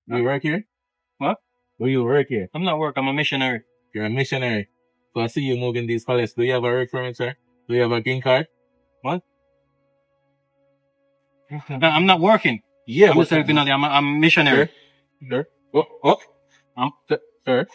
Do you work here? What? Do you work here? I'm not work. I'm a missionary. You're a missionary. So I see you moving these pallets. Do you have a work permit, sir? Do you have a green card? What? I'm not working. Yeah, I'm just helping out. I'm a missionary. Sir. Oh. Sir.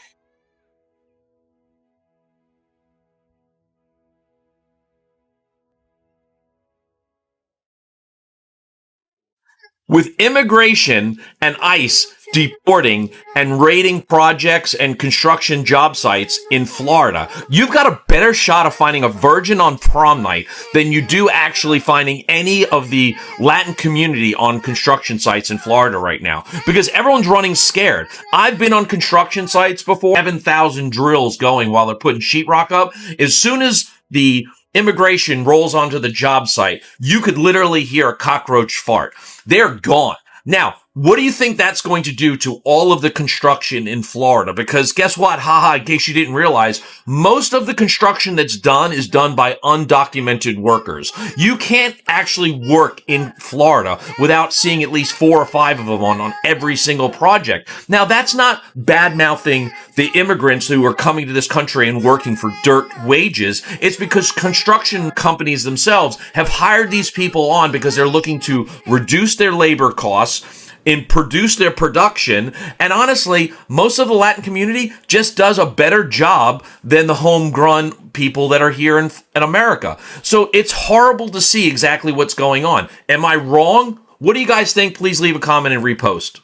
With immigration and ICE deporting and raiding projects and construction job sites in Florida, you've got a better shot of finding a virgin on prom night than you do actually finding any of the Latin community on construction sites in Florida right now, because everyone's running scared. I've been on construction sites before, 7,000 drills going while they're putting sheetrock up. As soon as the immigration rolls onto the job site, you could literally hear a cockroach fart. They're gone. Now, what do you think that's going to do to all of the construction in Florida? Because guess what? Haha, in case you didn't realize, most of the construction that's done is done by undocumented workers. You can't actually work in Florida without seeing at least 4 or 5 of them on every single project. Now, that's not bad-mouthing the immigrants who are coming to this country and working for dirt wages. It's because construction companies themselves have hired these people on because they're looking to reduce their labor costs and produce their production. And honestly, most of the Latin community just does a better job than the homegrown people that are here in America. So it's horrible to see exactly what's going on. Am I wrong? What do you guys think? Please leave a comment and repost.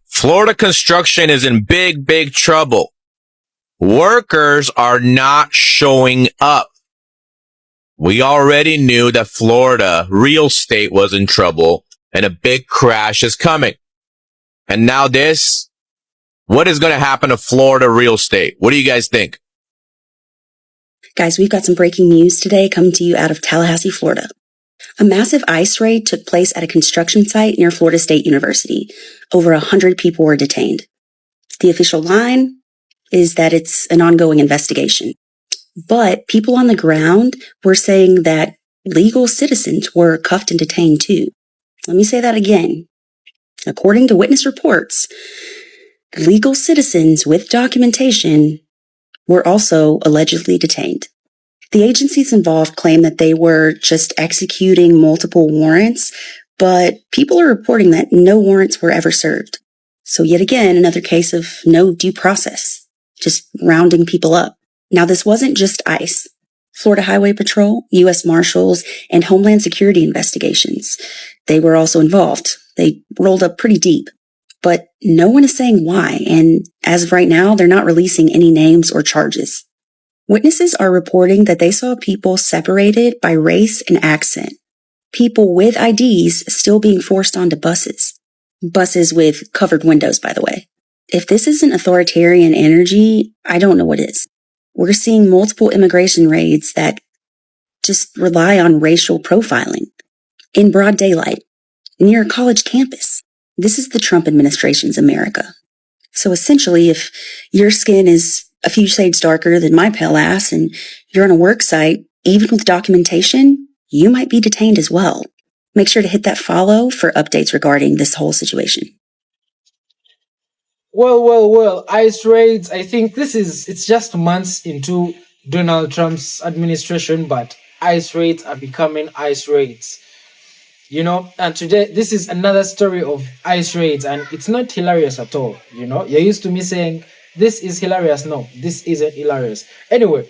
Florida construction is in big, big trouble. Workers are not showing up. We already knew that Florida real estate was in trouble and a big crash is coming. And now this, what is going to happen to Florida real estate? What do you guys think? Guys, we've got some breaking news today coming to you out of Tallahassee, Florida. A massive ICE raid took place at a construction site near Florida State University. Over 100 people were detained. The official line is that it's an ongoing investigation. But people on the ground were saying that legal citizens were cuffed and detained too. Let me say that again. According to witness reports, legal citizens with documentation were also allegedly detained. The agencies involved claim that they were just executing multiple warrants, but people are reporting that no warrants were ever served. So yet again, another case of no due process, just rounding people up. Now, this wasn't just ICE. Florida Highway Patrol, U.S. Marshals, and Homeland Security investigations. They were also involved. They rolled up pretty deep. But no one is saying why, and as of right now, they're not releasing any names or charges. Witnesses are reporting that they saw people separated by race and accent. People with IDs still being forced onto buses. Buses with covered windows, by the way. If this isn't authoritarian energy, I don't know what is. We're seeing multiple immigration raids that just rely on racial profiling in broad daylight, near a college campus. This is the Trump administration's America. So essentially, if your skin is a few shades darker than my pale ass and you're on a work site, even with documentation, you might be detained as well. Make sure to hit that follow for updates regarding this whole situation. Well, ICE raids, I think it's just months into Donald Trump's administration, but ICE raids are becoming ICE raids. You know, and today, this is another story of ICE raids, and it's not hilarious at all, you know? You're used to me saying, this is hilarious. No, this isn't hilarious. Anyway,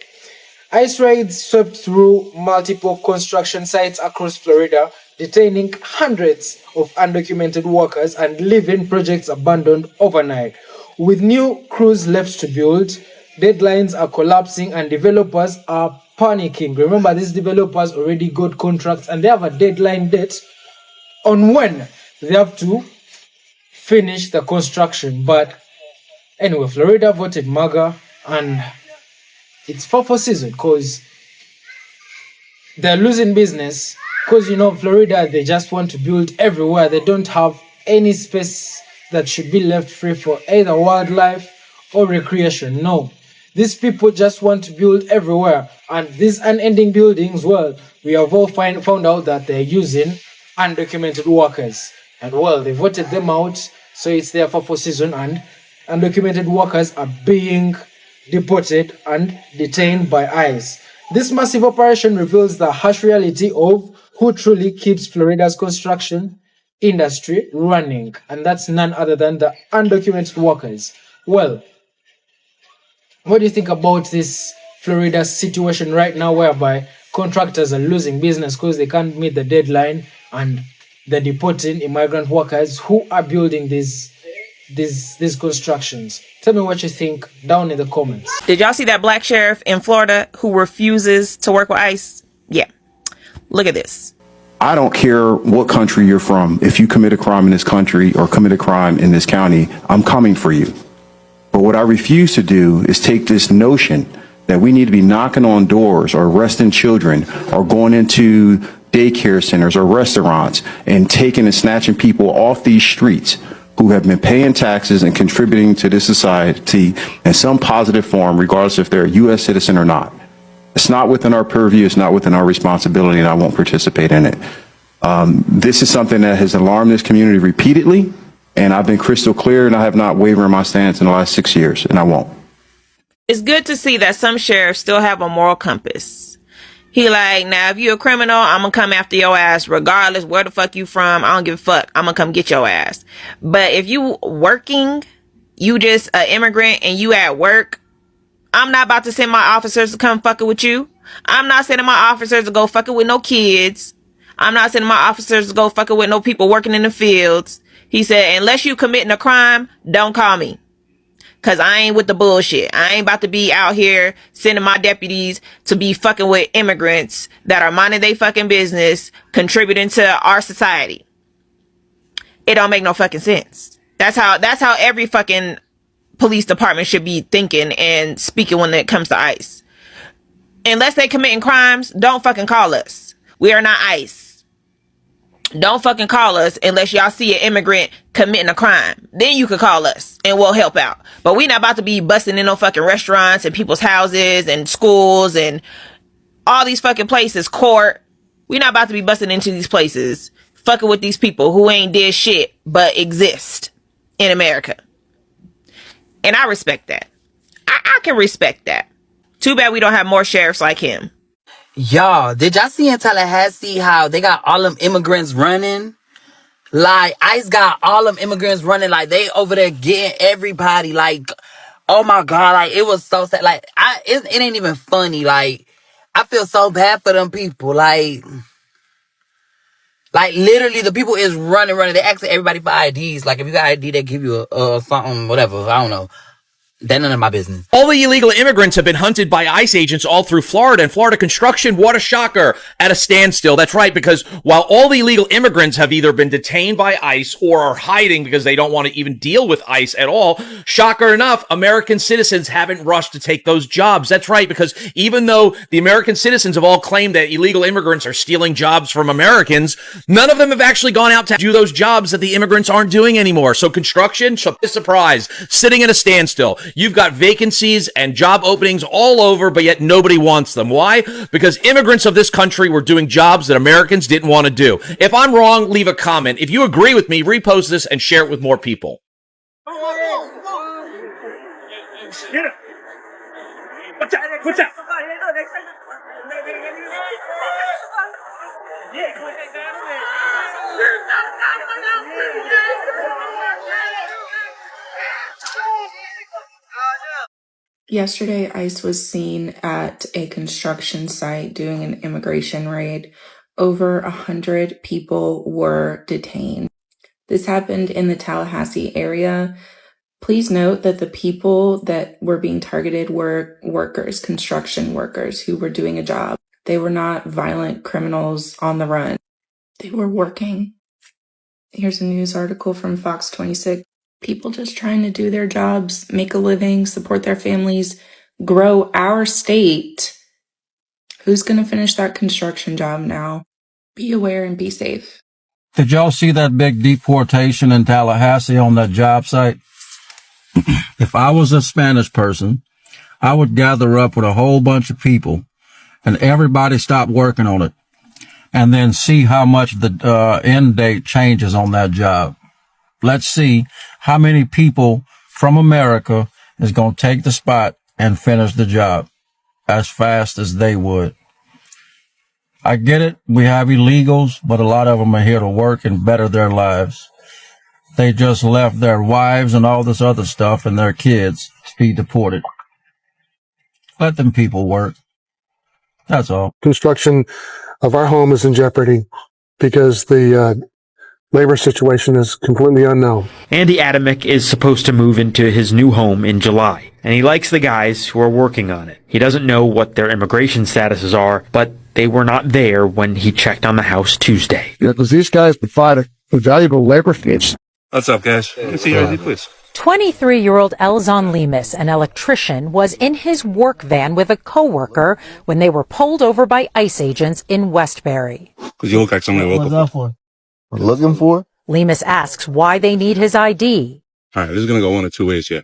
ICE raids swept through multiple construction sites across Florida, detaining hundreds of undocumented workers and leaving projects abandoned overnight. With new crews left to build, deadlines are collapsing and developers are panicking. Remember, these developers already got contracts and they have a deadline date on when they have to finish the construction. But anyway, Florida voted MAGA and it's for season because they're losing business. Because, you know, Florida, they just want to build everywhere. They don't have any space that should be left free for either wildlife or recreation. No. These people just want to build everywhere. And these unending buildings, well, we have all found out that they're using undocumented workers. And, well, they voted them out. So it's therefore for season, and undocumented workers are being deported and detained by ICE. This massive operation reveals the harsh reality of who truly keeps Florida's construction industry running, and that's none other than the undocumented workers. Well, what do you think about this Florida situation right now, whereby contractors are losing business because they can't meet the deadline, and they're deporting immigrant workers who are building these constructions? Tell me what you think down in the comments. Did y'all see that black sheriff in Florida who refuses to work with ICE? Yeah. Look at this. I don't care what country you're from. If you commit a crime in this country or commit a crime in this county, I'm coming for you. But what I refuse to do is take this notion that we need to be knocking on doors or arresting children or going into daycare centers or restaurants and taking and snatching people off these streets who have been paying taxes and contributing to this society in some positive form, regardless if they're a U.S. citizen or not. It's not within our purview, it's not within our responsibility, and I won't participate in it. This is something that has alarmed this community repeatedly, and I've been crystal clear, and I have not wavered in my stance in the last 6 years, and I won't. It's good to see that some sheriffs still have a moral compass. He like, now if you a criminal, I'm gonna come after your ass regardless where the fuck you from. I don't give a fuck. I'm gonna come get your ass. But if you working, you just an immigrant and you at work, I'm not about to send my officers to come fucking with you. I'm not sending my officers to go fucking with no kids. I'm not sending my officers to go fucking with no people working in the fields. He said, unless you committing a crime, don't call me. Cause I ain't with the bullshit. I ain't about to be out here sending my deputies to be fucking with immigrants that are minding they fucking business, contributing to our society. It don't make no fucking sense. That's how every fucking police department should be thinking and speaking when it comes to ICE. Unless they committing crimes, don't fucking call us. We are not ICE. Don't fucking call us unless y'all see an immigrant committing a crime. Then you could call us and we'll help out. But we not about to be busting in no fucking restaurants and people's houses and schools and all these fucking places, court. We not about to be busting into these places, fucking with these people who ain't did shit but exist in America. And I respect that. I can respect that. Too bad we don't have more sheriffs like him. Y'all, did y'all see in Tallahassee how they got all them immigrants running? Like, ICE got all them immigrants running. Like, they over there getting everybody. Like, oh my God. Like, it was so sad. Like, it ain't even funny. Like, I feel so bad for them people. Like, literally, the people is running. They asking everybody for IDs. Like, if you got ID, they give you a something, whatever. I don't know. That's none of my business. All the illegal immigrants have been hunted by ICE agents all through Florida, and Florida construction, what a shocker, at a standstill. That's right, because while all the illegal immigrants have either been detained by ICE or are hiding because they don't want to even deal with ICE at all, shocker enough, American citizens haven't rushed to take those jobs. That's right, because even though the American citizens have all claimed that illegal immigrants are stealing jobs from Americans, none of them have actually gone out to do those jobs that the immigrants aren't doing anymore. So construction, surprise, sitting at a standstill. You've got vacancies and job openings all over, but yet nobody wants them. Why? Because immigrants of this country were doing jobs that Americans didn't want to do. If I'm wrong, leave a comment. If you agree with me, repost this and share it with more people. What's that? Yesterday, ICE was seen at a construction site doing an immigration raid. Over 100 people were detained. This happened in the Tallahassee area. Please note that the people that were being targeted were workers, construction workers who were doing a job. They were not violent criminals on the run. They were working. Here's a news article from Fox 26. People just trying to do their jobs, make a living, support their families, grow our state. Who's going to finish that construction job now? Be aware and be safe. Did y'all see that big deportation in Tallahassee on that job site? If I was a Spanish person, I would gather up with a whole bunch of people and everybody stop working on it and then see how much the end date changes on that job. Let's see how many people from America is going to take the spot and finish the job as fast as they would. I get it. We have illegals, but a lot of them are here to work and better their lives. They just left their wives and all this other stuff and their kids to be deported. Let them people work. That's all. Construction of our home is in jeopardy because the labor situation is completely unknown. Andy Adamick is supposed to move into his new home in July, and he likes the guys who are working on it. He doesn't know what their immigration statuses are, but they were not there when he checked on the house Tuesday. Yeah, because these guys provide a valuable labor force. What's up, guys? Let me see your ID, please. 23-year-old Elzon Lemus, an electrician, was in his work van with a coworker when they were pulled over by ICE agents in Westbury. Because you look like somebody local. What's that for? We're looking for? Lemus asks why they need his ID. All right, this is going to go one of two ways here.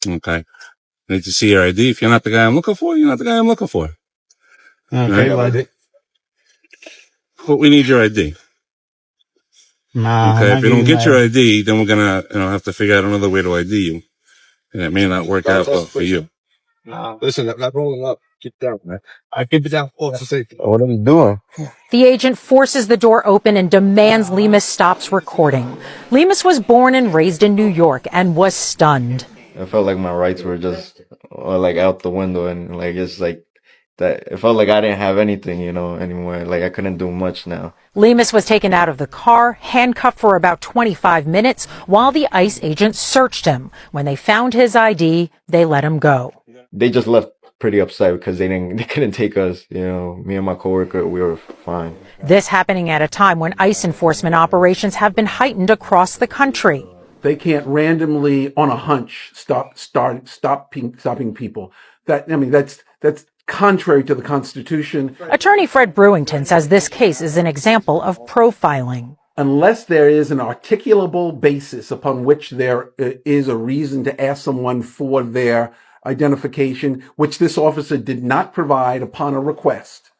Okay. I need to see your ID. If you're not the guy I'm looking for, you're not the guy I'm looking for. Okay, right? But we need your ID. Nah. Okay, if you don't get your ID, then we're gonna, have to figure out another way to ID you, and it may not work out well for you. Nah, listen, I'm not rolling up. Keep it down, man. I keep it down for safety. What are you doing? The agent forces the door open and demands Lemus stops recording. Lemus was born and raised in New York and was stunned. I felt like my rights were just like out the window, and like it's like that. It felt like I didn't have anything, anymore. Like I couldn't do much now. Lemus was taken out of the car, handcuffed for about 25 minutes while the ICE agents searched him. When they found his ID, they let him go. They just left pretty upset because they couldn't take us. Me and my coworker, we were fine. This happening at a time when ICE enforcement operations have been heightened across the country. They can't randomly, on a hunch, stopping people. That's contrary to the Constitution. Attorney Fred Brewington says this case is an example of profiling. Unless there is an articulable basis upon which there is a reason to ask someone for their identification, which this officer did not provide upon a request,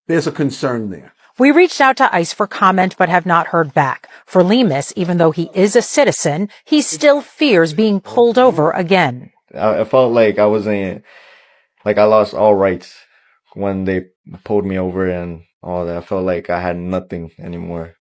there's a concern there. We reached out to ICE for comment but have not heard back. For Lemus, even though he is a citizen, he still fears being pulled over again. I felt like I wasn't, like I lost all rights when they pulled me over and all that. I felt like I had nothing anymore.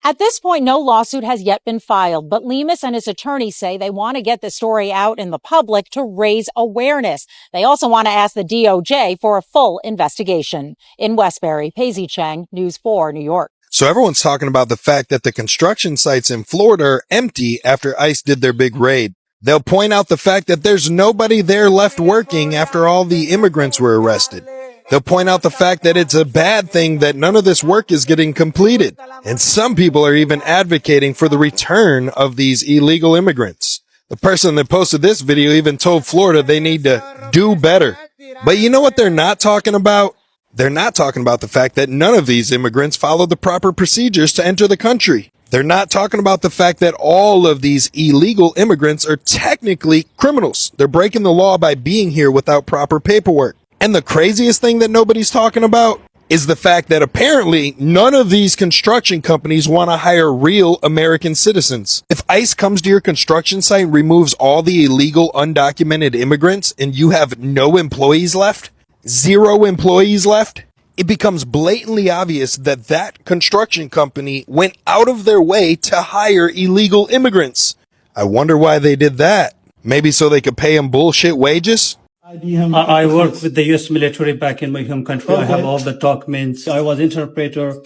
At this point, no lawsuit has yet been filed, but Lemus and his attorney say they want to get the story out in the public to raise awareness. They also want to ask the DOJ for a full investigation. In Westbury, Paisley Chang, News 4, New York. So everyone's talking about the fact that the construction sites in Florida are empty after ICE did their big raid. They'll point out the fact that there's nobody there left working after all the immigrants were arrested. They'll point out the fact that it's a bad thing that none of this work is getting completed. And some people are even advocating for the return of these illegal immigrants. The person that posted this video even told Florida they need to do better. But you know what they're not talking about? They're not talking about the fact that none of these immigrants followed the proper procedures to enter the country. They're not talking about the fact that all of these illegal immigrants are technically criminals. They're breaking the law by being here without proper paperwork. And the craziest thing that nobody's talking about is the fact that apparently none of these construction companies want to hire real American citizens. If ICE comes to your construction site and removes all the illegal undocumented immigrants and you have no employees left, 0 employees left, it becomes blatantly obvious that that construction company went out of their way to hire illegal immigrants. I wonder why they did that. Maybe so they could pay them bullshit wages? I work with the U.S. military back in my home country. I have all the documents. I was interpreter.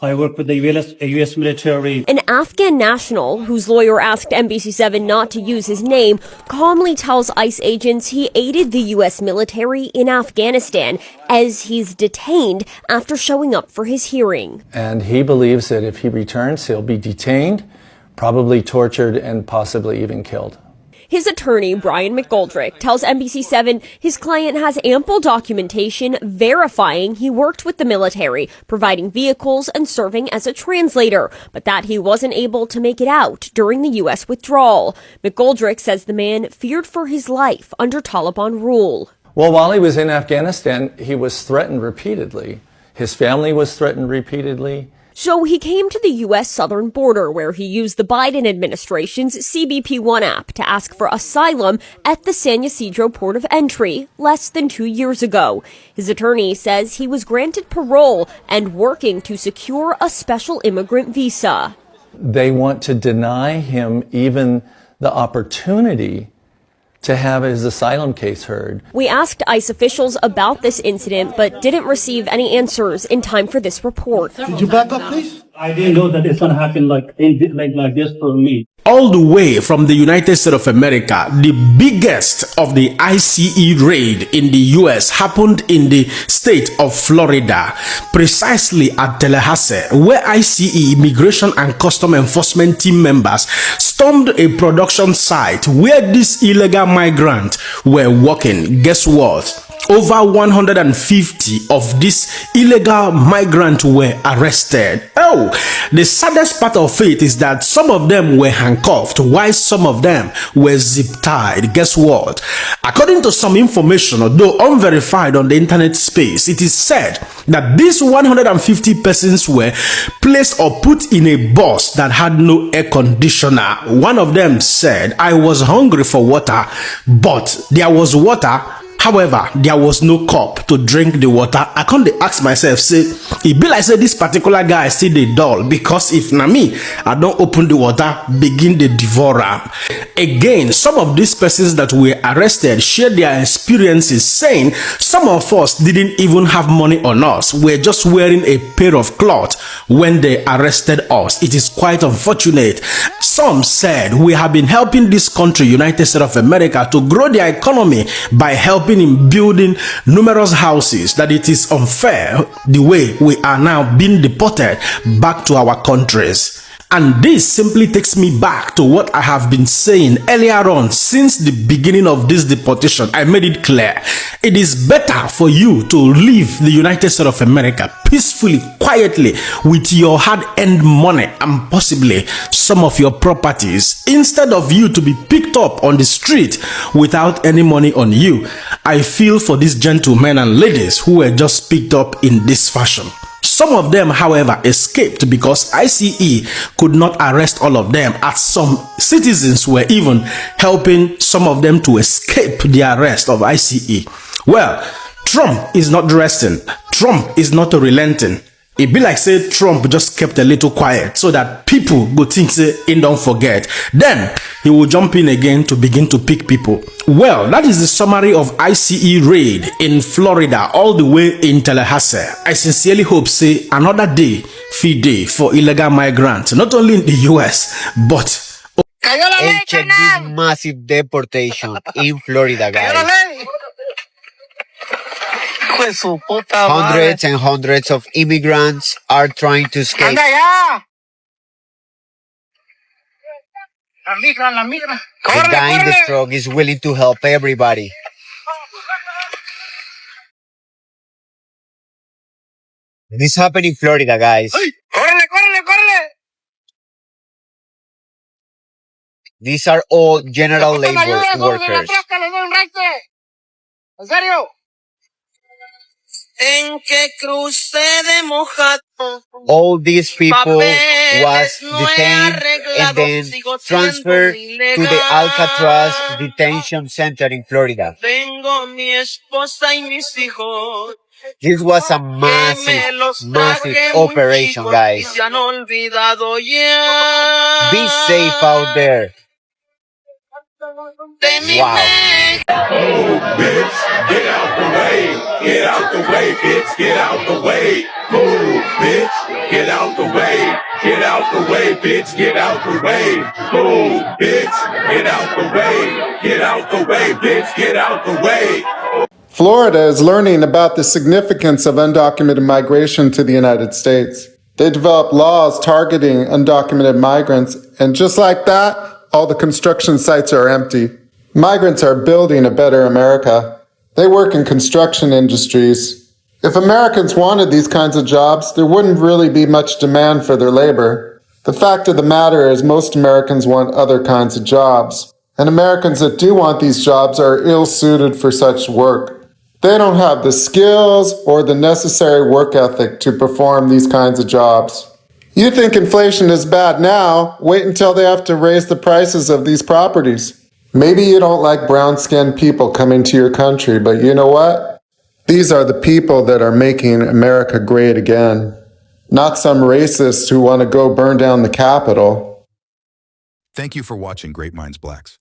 I work with the U.S. military. An Afghan national, whose lawyer asked NBC7 not to use his name, calmly tells ICE agents he aided the U.S. military in Afghanistan as he's detained after showing up for his hearing. And he believes that if he returns, he'll be detained, probably tortured, and possibly even killed. His attorney, Brian McGoldrick, tells NBC7 his client has ample documentation verifying he worked with the military, providing vehicles and serving as a translator, but that he wasn't able to make it out during the U.S. withdrawal. McGoldrick says the man feared for his life under Taliban rule. Well, while he was in Afghanistan, he was threatened repeatedly. His family was threatened repeatedly. So he came to the U.S. southern border where he used the Biden administration's CBP One app to ask for asylum at the San Ysidro port of entry less than 2 years ago. His attorney says he was granted parole and working to secure a special immigrant visa. They want to deny him even the opportunity to have his asylum case heard. We asked ICE officials about this incident, but didn't receive any answers in time for this report. Could you back up, please? I didn't know that it's gonna happen like this for me. All the way from the United States of America, the biggest of the ICE raid in the US happened in the state of Florida, precisely at Tallahassee, where ICE Immigration and Custom Enforcement team members stormed a production site where these illegal migrants were working. Guess what? Over 150 of these illegal migrants were arrested. Oh, the saddest part of it is that some of them were handcuffed while some of them were zip-tied. Guess what? According to some information, although unverified on the internet space, it is said that these 150 persons were placed or put in a bus that had no air conditioner. One of them said, "I was hungry for water, but there was water. However, there was no cup to drink the water." I can't ask myself, say, it be like say this particular guy still the dull, because if na me, I don't open the water, begin the devourer. Again, some of these persons that were arrested shared their experiences, saying some of us didn't even have money on us. We're just wearing a pair of cloth when they arrested us. It is quite unfortunate. Some said we have been helping this country, United States of America, to grow their economy by helping in building numerous houses, that it is unfair the way we are now being deported back to our countries. And this simply takes me back to what I have been saying earlier on. Since the beginning of this deportation, I made it clear. It is better for you to leave the United States of America peacefully, quietly, with your hard-earned money and possibly some of your properties, instead of you to be picked up on the street without any money on you. I feel for these gentlemen and ladies who were just picked up in this fashion. Some of them, however, escaped because ICE could not arrest all of them, as some citizens were even helping some of them to escape the arrest of ICE. Well, Trump is not resting. Trump is not relenting. It be like say Trump just kept a little quiet so that people go think say he don't forget. Then he will jump in again to begin to pick people. Well, that is the summary of ICE raid in Florida, all the way in Tallahassee. I sincerely hope say another day, free day for illegal migrants, not only in the US, but and check this massive deportation in Florida, guys. Hundreds and hundreds of immigrants are trying to escape. The guy in the truck is willing to help everybody. This happened in Florida, guys. These are all general labor workers. All these people was detained and then transferred to the Alcatraz detention center in Florida. This was a massive operation, guys. Be safe out there. Wow. Move, bitch, get out the way. Get out the way, bitch, get out the way. Move, bitch, get out the way. Get out the way, bitch, get out the way. Move, bitch, get out the way. Get out the way, bitch, get out the way. Florida is learning about the significance of undocumented migration to the United States. They developed laws targeting undocumented migrants, and just like that, all the construction sites are empty. Migrants are building a better America. They work in construction industries. If Americans wanted these kinds of jobs, there wouldn't really be much demand for their labor. The fact of the matter is most Americans want other kinds of jobs, and Americans that do want these jobs are ill-suited for such work. They don't have the skills or the necessary work ethic to perform these kinds of jobs. You think inflation is bad now? Wait until they have to raise the prices of these properties. Maybe you don't like brown-skinned people coming to your country, but you know what? These are the people that are making America great again. Not some racists who want to go burn down the Capitol. Thank you for watching Great Minds Blacks.